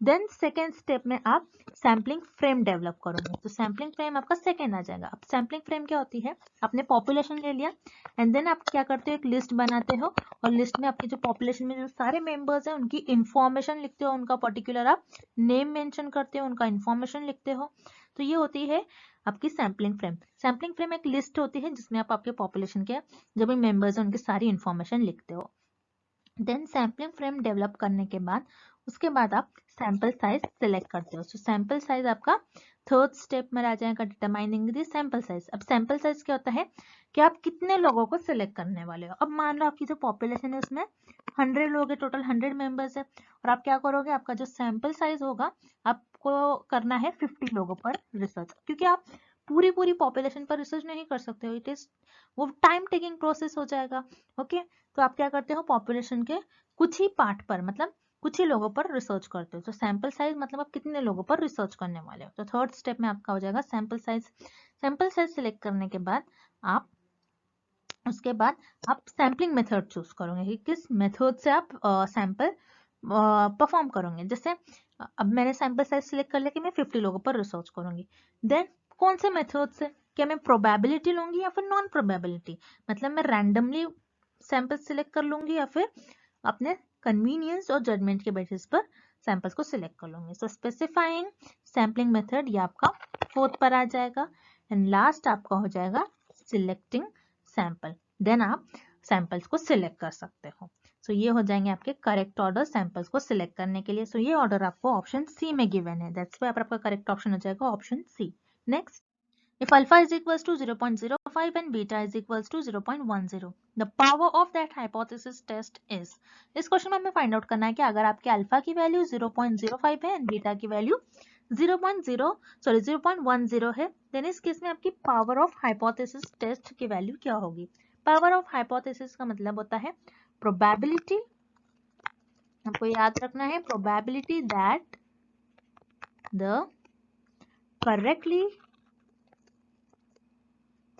देन सेकेंड स्टेप में आप सैम्पलिंग फ्रेम डेवलप करोगे, तो सैम्पलिंग फ्रेम आपका सेकेंड आ जाएगा। अब सैम्पलिंग फ्रेम क्या होती है, आपने पॉपुलेशन ले लिया एंड देन आप क्या करते हो, एक लिस्ट बनाते हो और लिस्ट में आपकी जो पॉपुलेशन में जो सारे मेंबर्स हैं उनकी इंफॉर्मेशन लिखते हो, उनका पर्टिकुलर आप नेम मेंशन करते हो, उनका इंफॉर्मेशन लिखते हो। तो ये होती है आपकी सैम्पलिंग फ्रेम। सैम्पलिंग फ्रेम एक लिस्ट होती है जिसमें आप आपके पॉपुलेशन के जो भी मेंबर्स हैं उनकी सारी इंफॉर्मेशन लिखते हो। देन सैम्पलिंग फ्रेम डेवलप करने के बाद उसके बाद आप सैंपल साइज सिलेक्ट करते हो। तो सैंपल साइज आपका थर्ड स्टेप में आ जाएगा, डिटरमाइनिंग द सैंपल साइज। अब सैंपल साइज क्या होता है कि आप कितने लोगों को सिलेक्ट करने वाले हो। अब मान लो आपकी जो पॉपुलेशन है उसमें 100 लोग है, टोटल 100 मेंबर्स है, और आप क्या करोगे, आपका जो सैंपल साइज होगा आपको करना है 50 लोगों पर रिसर्च, क्योंकि आप पूरी पॉपुलेशन पर रिसर्च नहीं कर सकते हो, इट इज वो टाइम टेकिंग प्रोसेस हो जाएगा। ओके, तो आप क्या करते हो, पॉपुलेशन के कुछ ही पार्ट पर, मतलब कुछ ही लोगों पर रिसर्च करते हो। तो सैंपल साइज मतलब आप कितने लोगों पर रिसर्च करने वाले हो। तो थर्ड स्टेप में आपका हो जाएगा sample size. Sample size select करने के बाद आप उसके बाद आप सैम्पलिंग मेथड चूज करोगे कि किस मेथड से आप सैंपल परफॉर्म करोगे। जैसे अब मैंने सैंपल साइज सिलेक्ट कर लिया कि मैं 50 लोगों पर रिसर्च करूंगी, देन कौन से मेथड से, क्या मैं प्रोबेबिलिटी लूंगी या फिर नॉन प्रोबेबिलिटी, मतलब मैं रैंडमली सैंपल सिलेक्ट कर लूंगी या फिर अपने कन्वीनियंस और जजमेंट के बेसिस पर सैंपल्स को सिलेक्ट कर लूंगी। सो स्पेसिफाइंग सैम्पलिंग मेथड ये आपका फोर्थ पर आ जाएगा। एंड लास्ट आपका हो जाएगा सिलेक्टिंग सैंपल, देन आप सैंपल्स को सिलेक्ट कर सकते हो। सो ये हो जाएंगे आपके करेक्ट ऑर्डर सैंपल्स को सिलेक्ट करने के लिए। सो ये ऑर्डर आपको ऑप्शन सी में गिवन है, दैट्स व्हाई आपका करेक्ट ऑप्शन हो जाएगा option C. Next, if alpha is equals to 0.05 and beta is equals to 0.10, the power of that hypothesis test is। इस क्वेश्चन में हमें फाइंड आउट करना है कि अगर आपके अल्फा की वैल्यू 0.05 है एंड बीटा की वैल्यू 0.10 है, देन इस केस में आपकी पावर ऑफ हाइपोथेसिस टेस्ट की वैल्यू क्या होगी। पावर ऑफ हाइपोथेसिस का मतलब होता है प्रोबेबिलिटी, आपको याद रखना है, probability that the correctly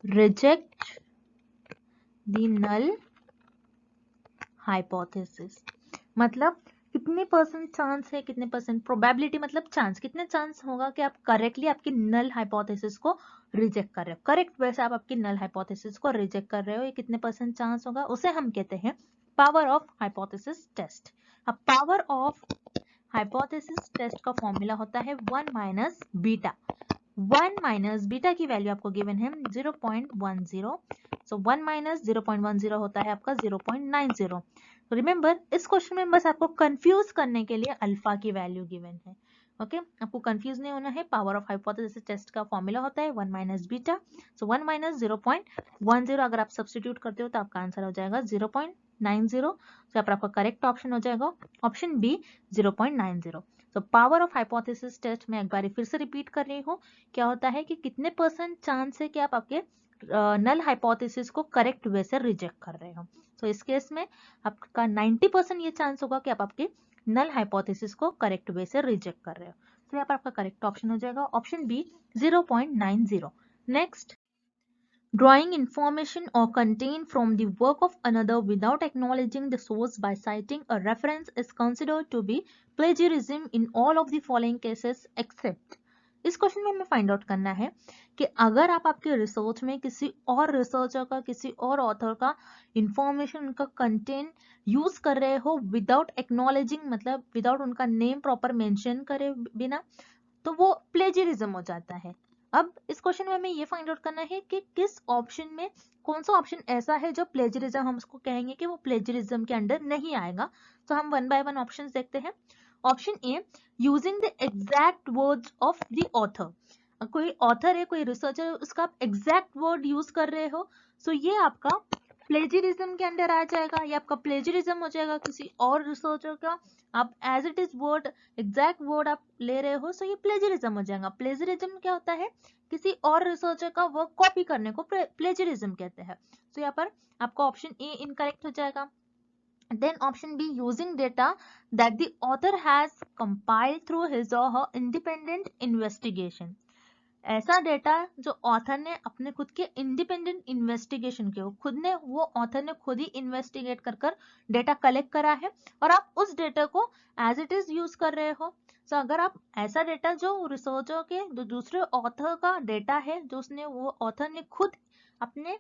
reject the null hypothesis, मतलब कितने परसेंट चांस है, कितने परसेंट प्रोबेबिलिटी मतलब चांस, कितने चांस होगा कि आप करेक्टली आपकी नल हाइपोथेसिस को रिजेक्ट कर रहे हो, करेक्ट वे से आप आपकी नल हाइपोथेसिस को रिजेक्ट कर रहे हो, ये कितने परसेंट चांस होगा, उसे हम कहते हैं पावर ऑफ हाइपोथेसिस टेस्ट। अब पावर ऑफ हाइपोथेसिस टेस्ट का फॉर्मूला होता है 1 माइनस बीटा। 1 माइनस बीटा की वैल्यू आपको गिवन है 0.10, सो 1 माइनस 0.10 होता है आपका 0.90। रिमेंबर इस क्वेश्चन में बस आपको कंफ्यूज करने के लिए अल्फा की वैल्यू गिवन है। ओके, आपको कंफ्यूज नहीं होना है। पावर ऑफ हाइपोथेसिस टेस्ट का फॉर्मूला होता है 1 माइनस बीटा, सो 1 माइनस 0.10 अगर आप सब्स्टिट्यूट करते हो तो आपका आंसर हो जाएगा 0.90। तो आपका करेक्ट ऑप्शन हो जाएगा ऑप्शन बी 0.90। तो पावर ऑफ हाइपोथेसिस टेस्ट में एक बार फिर से रिपीट कर रही हूँ, क्या होता है कि कितने परसेंट चांस है कि आप आपके नल हाइपोथेसिस को करेक्ट वे से रिजेक्ट कर रहे हो। तो इस केस में आपका 90% ये चांस होगा कि आप आपके नल हाइपोथेसिस को करेक्ट वे से रिजेक्ट कर रहे हो। तो यहाँ पर आपका करेक्ट ऑप्शन हो जाएगा option B 0.90। Next, drawing information or content from the work of another without acknowledging the source by citing a reference is considered to be plagiarism in all of the following cases except। इस क्वेश्चन में हमें फाइंड आउट करना है कि अगर आप आपके रिसर्च में किसी और रिसर्चर का, किसी और ऑथर का इंफॉर्मेशन, उनका कंटेंट यूज कर रहे हो विदाउट एक्नॉलेजिंग, मतलब विदाउट उनका नेम प्रॉपर मेंशन करे बिना, तो वो प्लेजरिज्म हो जाता है। अब इस क्वेश्चन में हमें ये फाइंड आउट करना है कि किस ऑप्शन में, कौन सा ऑप्शन ऐसा है जो प्लेजरिज्म, हम उसको कहेंगे कि वो प्लेजरिज्म के अंडर नहीं आएगा। तो हम वन बाय वन ऑप्शंस देखते हैं। Option A, using the exact words of the author. कोई ऑथर है, कोई रिसर्चर है, उसका आप एग्जैक्ट वर्ड यूज कर रहे हो, सो ये आपका प्लेजरिज्म के अंडर आ जाएगा। ये आपका प्लेजरिज्म हो जाएगा किसी और रिसर्चर का, आप as it is word, exact word आप ले रहे हो, सो ये प्लेजरिज्म हो जाएगा। प्लेजरिज्म क्या होता है, किसी और रिसर्चर का वर्क कॉपी करने को प्लेजरिज्म कहते हैं। तो यहाँ पर आपका ऑप्शन ए इनकरेक्ट हो जाएगा। Then option B, using data that the author has compiled through his or her independent investigation। ऐसा डेटा जो ऑथर ने अपने खुद के इंडिपेंडेंट इन्वेस्टिगेशन के, खुद ने, वो ऑथर ने खुद ही इन्वेस्टिगेट कर डेटा कलेक्ट करा है और आप उस डेटा को एज इट इज यूज कर रहे हो। तो अगर आप ऐसा डेटा जो रिसर्चर के, जो दूसरे ऑथर का डेटा है, जो उसने, वो ऑथर ने खुद अपने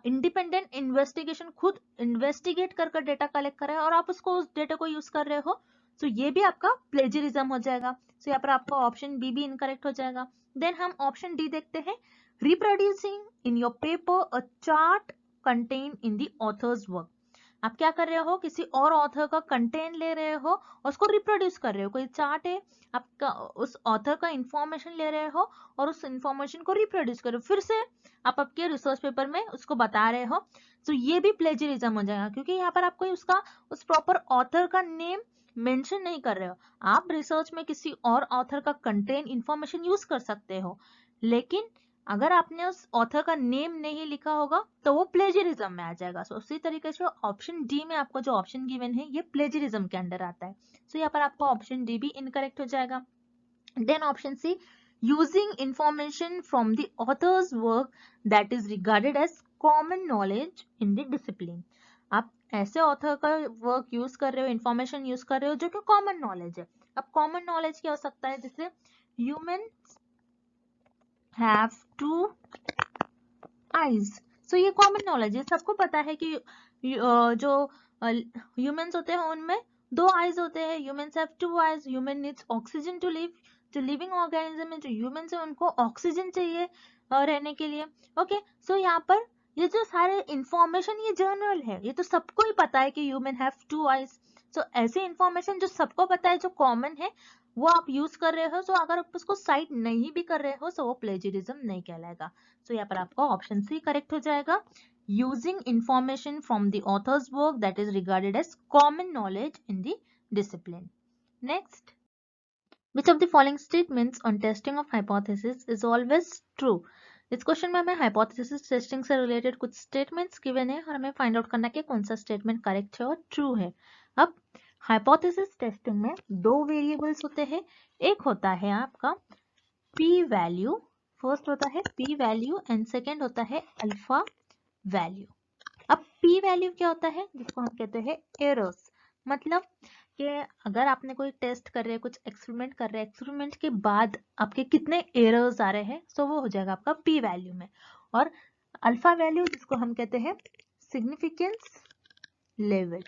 इंडिपेंडेंट इन्वेस्टिगेशन, खुद इन्वेस्टिगेट कर डेटा कलेक्ट करा है और आप उसको, उस डेटा को यूज कर रहे हो, तो ये भी आपका प्लेजरिज्म हो जाएगा। तो यहाँ पर आपका ऑप्शन बी भी इनकरेक्ट हो जाएगा। देन हम ऑप्शन डी देखते हैं, reproducing in your paper a chart contain in the author's work. आप क्या कर रहे हो, किसी और ऑथर का कंटेंट ले रहे हो और उसको रिप्रोड्यूस कर रहे हो। कोई चार्ट है, आपका उस ऑथर का इंफॉर्मेशन ले रहे हो और उस इंफॉर्मेशन को रिप्रोड्यूस कर रहे हो, फिर से आप आपके रिसर्च पेपर में उसको बता रहे हो। तो ये भी प्लेजरिज्म हो जाएगा, क्योंकि यहाँ पर आप कोई उसका उस प्रॉपर ऑथर का नेम मेंशन नहीं कर रहे हो। आप रिसर्च में किसी और ऑथर का कंटेंट इंफॉर्मेशन यूज कर सकते हो, लेकिन अगर आपने उस ऑथर का नेम नहीं लिखा होगा तो वो प्लेजरिज्म में आ जाएगा। सो उसी तरीके से ऑप्शन डी में आपको जो ऑप्शन गिवन है ये प्लेजरिज्म के अंडर आता है। सो यहाँ पर आपको ऑप्शन डी भी इनकरेक्ट हो जाएगा। Then option C, using information from the author's work that is regarded as common knowledge in the discipline. आप ऐसे ऑथर का वर्क यूज कर रहे हो, इंफॉर्मेशन यूज कर रहे हो जो कि कॉमन नॉलेज है। अब कॉमन नॉलेज क्या हो सकता है, जैसे ह्यूमन have two eyes। सो ये कॉमन नॉलेज है, सबको पता है कि जो ह्यूमंस होते हैं उनमें दो आईज होते हैं। Humans have two eyes. Human needs oxygen to live. जो लिविंग ऑर्गेनिज्म है, जो ह्यूमंस है, उनको ऑक्सीजन चाहिए रहने के लिए। ओके, सो यहाँ पर ये जो सारे इंफॉर्मेशन ये जनरल है, ये तो सबको ही पता है कि ह्यूमन हैव टू आईज। सो ऐसे इंफॉर्मेशन जो सबको पता है, जो कॉमन है, वो आप यूज कर रहे हो। सो अगर आप उसको साइट नहीं भी कर रहे हो तो वो प्लेजरिज्म नहीं कहलाएगा। सो यहाँ पर आपका ऑप्शन सी करेक्ट हो जाएगा, using information from the author's work that is regarded as common knowledge in the discipline. Next, which of the following statements on testing of hypothesis is always true? इस क्वेश्चन में हमें हाइपोथेसिस टेस्टिंग से रिलेटेड कुछ स्टेटमेंट्स गिवन है और हमें फाइंड आउट करना है कि कौन सा स्टेटमेंट करेक्ट है और ट्रू है। अब हाइपोथेसिस टेस्टिंग में दो वेरिएबल्स होते हैं। एक होता है आपका पी वैल्यू, फर्स्ट होता है पी वैल्यू एंड सेकेंड होता है अल्फा वैल्यू। अब पी वैल्यू क्या होता है, जिसको हम कहते हैं एरर्स। मतलब कि अगर आपने कोई टेस्ट कर रहे हैं, कुछ एक्सपेरिमेंट कर रहे हैं, एक्सपेरिमेंट के बाद आपके कितने एरर्स आ रहे हैं, सो वो हो जाएगा आपका पी वैल्यू में। और अल्फा वैल्यू जिसको हम कहते हैं significance level.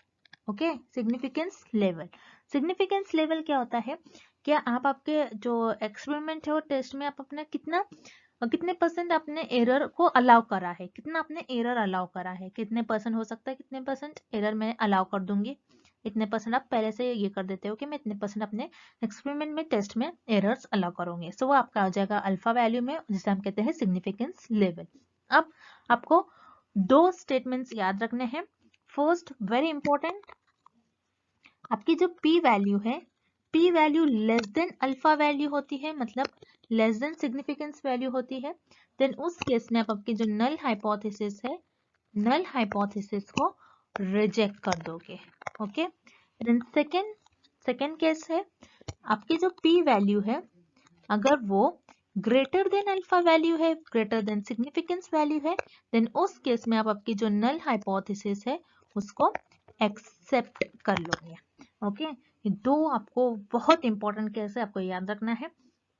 Okay, significance level. Significance level क्या होता है, क्या आप आपके जो एक्सपेरिमेंट है वो टेस्ट में आप अपना कितने परसेंट अपने एरर को अलाउ करा है, कितना आपने एरर अलाउ करा है, कितने परसेंट हो सकता है, कितने परसेंट एरर मैं अलाउ कर दूंगी, इतने परसेंट आप पहले से ये कर देते हो कि मैं इतने परसेंट अपने एक्सपेरिमेंट में टेस्ट में एरर्स अलाउ करूंगी। सो वो आपका आ जाएगा अल्फा वैल्यू में, जिसे हम कहते हैं सिग्निफिकेंस लेवल। अब आपको दो स्टेटमेंट्स याद रखने हैं। फर्स्ट, वेरी इंपॉर्टेंट, आपकी जो पी वैल्यू है, P value less than alpha value होती है, मतलब लेस देन सिग्निफिकेंस वैल्यू होती है, देन उस केस में आप आपकी जो नल हाइपोथेसिस है, नल हाइपोथेसिस को रिजेक्ट कर दोगे। ओके, देन सेकेंड केस है, आपकी जो पी वैल्यू है अगर वो ग्रेटर देन अल्फा वैल्यू है, ग्रेटर देन सिग्निफिकेंस वैल्यू है, देन उस केस में आप आपकी जो नल हाइपोथेसिस है उसको एक्सेप्ट कर लोगे। ओके, ये दो आपको बहुत इंपॉर्टेंट केस है, आपको याद रखना है।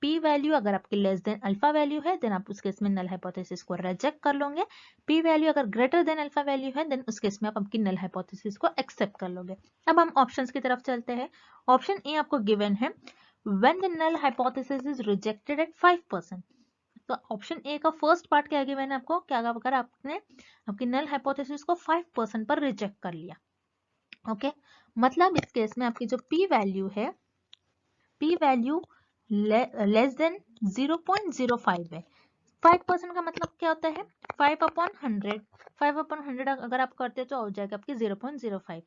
पी वैल्यू अगर आपकी लेस देन अल्फा वैल्यू है, देन आप उस केस में नल हाइपोथेसिस को रिजेक्ट कर लोगे। पी वैल्यू अगर ग्रेटर देन अल्फा वैल्यू है, देन उस केस में आप आपकी नल हाइपोथेसिस को एक्सेप्ट कर लोगे। अब हम ऑप्शंस की तरफ चलते हैं। ऑप्शन ए आपको गिवन है, when the null hypothesis is rejected at 5%। तो ऑप्शन ए का फर्स्ट पार्ट क्या गिवन है आपको, क्या अगर आपने आपकी नल हाइपोथेसिस को 5% पर रिजेक्ट कर लिया। ओके, मतलब इस केस में आपकी जो पी वैल्यू है, पी वैल्यू लेस देन 0.05 है। 5% का मतलब क्या होता है, 5/100। 5/100 अगर आप करते हो तो हो जाएगा आपकी 0.05।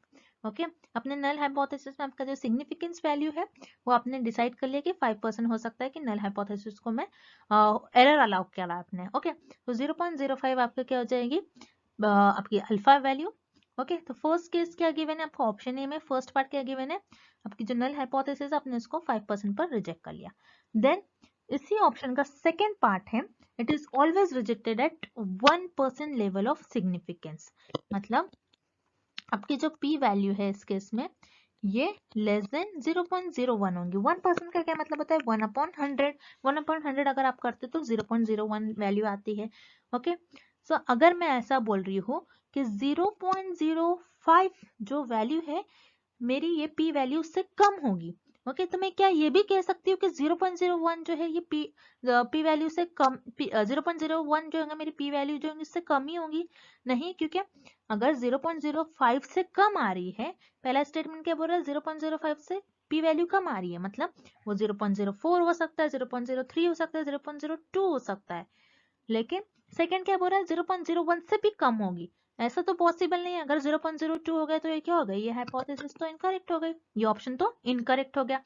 ओके, अपने नल हाइपोथेसिस में आपका जो सिग्निफिकेंस वैल्यू है वो आपने डिसाइड कर लिया कि 5% हो सकता है कि नल हाइपोथेसिस को मैं एरर अलाउ किया आपने। ओके, तो 0.05 आपका क्या हो जाएगी, आपकी अल्फा वैल्यू। ओके, तो फर्स्ट केस क्या गिवन है आपको, ऑप्शन ए में फर्स्ट पार्ट क्या गिवन है, आपकी जो नल हाइपोथेसिस आपने उसको 5% पर रिजेक्ट कर लिया। देन इसी ऑप्शन का सेकेंड पार्ट है, it is always rejected at 1% level of significance। मतलब आपकी जो p वैल्यू है इस केस में ये लेस देन 0.01 होंगी। 1% का क्या मतलब होता है, 1/100। 1/100 अगर आप करते तो 0.01 वैल्यू आती है। ओके, सो अगर मैं ऐसा बोल रही हूँ कि 0.05 जो वैल्यू है मेरी, ये p वैल्यू उससे कम होगी। ओके, तो मैं क्या ये भी कह सकती हूँ कि 0.01 जो है ये p वैल्यू से कम, 0.01 जो है मेरी p वैल्यू जो है इससे कम ही होगी? नहीं, क्योंकि अगर 0.05 से कम आ रही है, पहला स्टेटमेंट क्या बोल रहा है, 0.05 से पी वैल्यू कम आ रही है, मतलब वो 0.04 हो सकता है, 0.03 हो सकता है, 0.02 हो सकता है। लेकिन सेकंड क्या बोल रहा है, 0.01 से भी कम होगी। ऐसा तो पॉसिबल नहीं है। अगर 0.02 हो गया तो ये क्या हो गई, ये हाइपोथेसिस तो इनकरेक्ट हो गई, ये ऑप्शन तो इनकरेक्ट हो गया।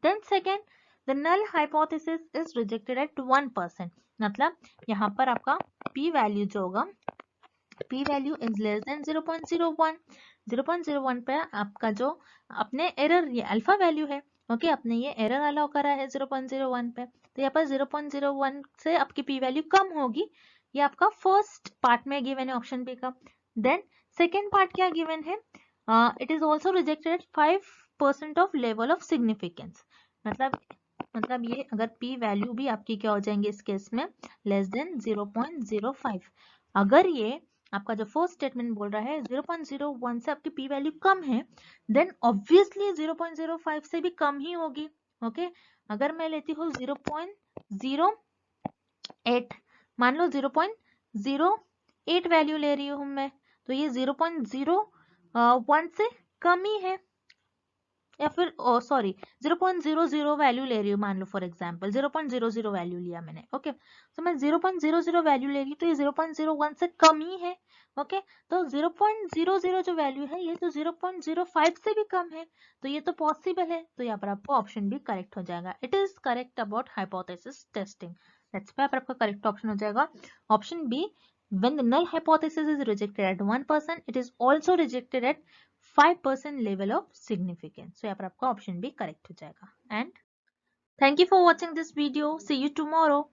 Then second, the null hypothesis is rejected at 1%, मतलब यहाँ पर आपका पी वैल्यू जो होगा, p value is less than 0.01, 0.01 पे आपका जो अपने एरर, ये अल्फा वैल्यू है, ओके, अपने ये एरर अलाउ करा है 0.01 पे, तो यहाँ पर 0.01 से आपकी p वैल्यू कम होगी। ये आपका फर्स्ट पार्ट में गिवन है ऑप्शन बी का। देन सेकेंड पार्ट क्या गिवन है, it is also rejected 5% of level of significance, मतलब ये अगर p वैल्यू भी आपकी क्या हो जाएंगे इस केस में, लेस देन 0.05। अगर ये आपका जो फर्स्ट स्टेटमेंट बोल रहा है 0.01 से आपकी p वैल्यू कम है, देन ऑब्वियसली 0.05 से भी कम ही होगी, ओके। अगर मैं लेती हूँ 0.08, मान लो 0.08 वैल्यू ले रही हूँ मैं, तो ये 0.01 से कम ही है, या फिर सॉरी 0.00 वैल्यू ले रही हूँ, मान लो फॉर एग्जांपल 0.00 वैल्यू लिया मैंने, ओके। तो मैं 0.00 वैल्यू ले रही हूँ, तो ये 0.01 से कम ही है, ओके। तो 0.00 जो वैल्यू है ये तो 0.05 से भी कम है, तो ये तो पॉसिबल है, तो यहाँ पर आपको ऑप्शन भी करेक्ट हो जाएगा। It is correct about hypothesis testing, that's पे आपका करेक्ट ऑप्शन हो जाएगा option B. When the null hypothesis is rejected at 1%, it is also rejected at 5% level of significance. So यहाँ पर आपका ऑप्शन भी करेक्ट हो जाएगा। And thank you for watching this video. See you tomorrow.